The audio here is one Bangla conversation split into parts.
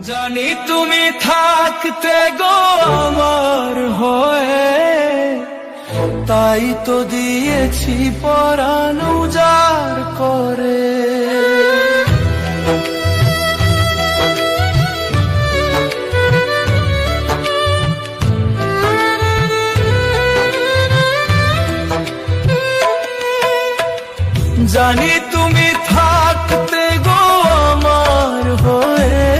জানি তুমি থাকতে গো আমার হয়ে, তাই তো দিয়েছি পরাণ উজাড় করে। জানি তুমি থাকতে গো আমার হয়ে,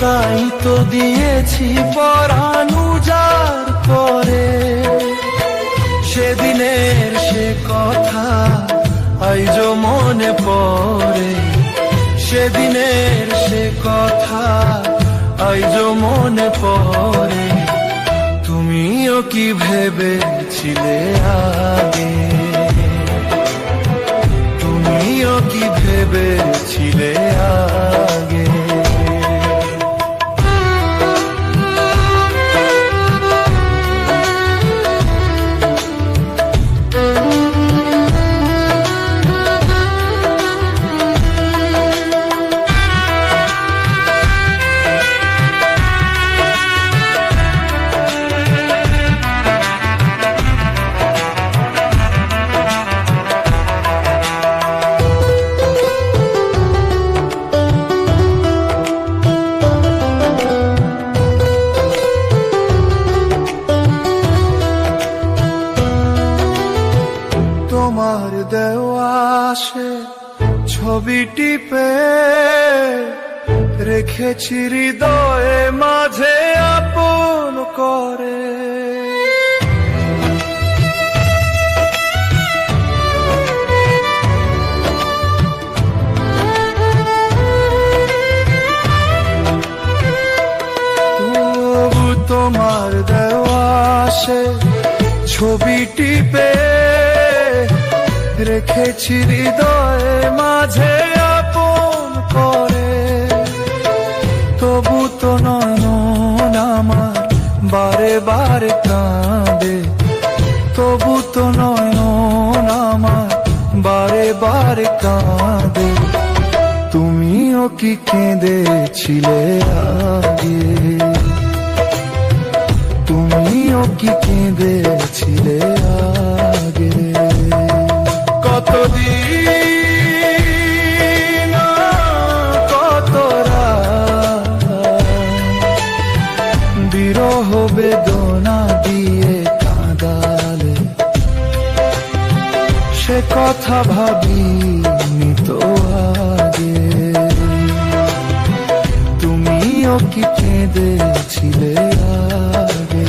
তাই তো দিয়েছি পরাণ উজাড় করে। সেদিনের সে কথা আইজো মনে পড়ে, সেদিনের সে কথা আইজো মনে পড়ে। তুমিও কি ভেবেছিলে আগে, তুমিও কি ভেবেছিলে আগে। তোমার দেওয়া সে ছবি টিপে রেখেছি হৃদয়ে মাঝে আপন করে। তবু তোমার দেওয়া সে ছবি টিপে রেখেছি হৃদয়ে মাঝে আপন করে। তবু তো নয়ন আমার বারে বারে কাঁদে, তবু তো নয়ন আমার বারে বারে কাঁদে। তুমিও কি কেঁদেছিলে আগে, তুমিও কি কেঁদেছিলে আগে। কতদিন কত রাত বিরহ বেদনা দিয়ে কাঁদালে, সে কথা ভাবিনি তো আগে। তুমিও কি কেঁদেছিলে আগে।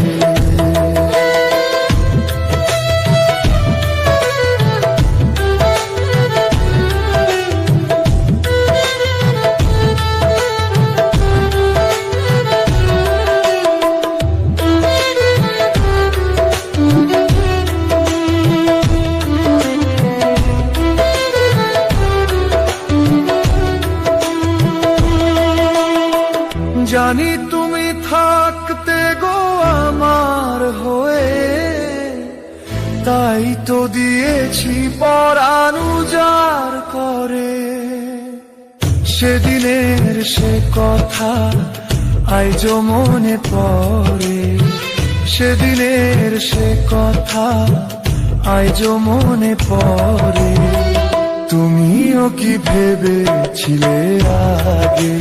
জানি তুমি থাকতে গো আমার হয়ে, তাই তো দিয়েছি পরাণ উজাড় করে। সেদিনের সে কথা আইজো মনে পড়ে, সেদিনের সে কথা আইজো মনে পড়ে। তুমিও কি ভেবেছিলে আগে,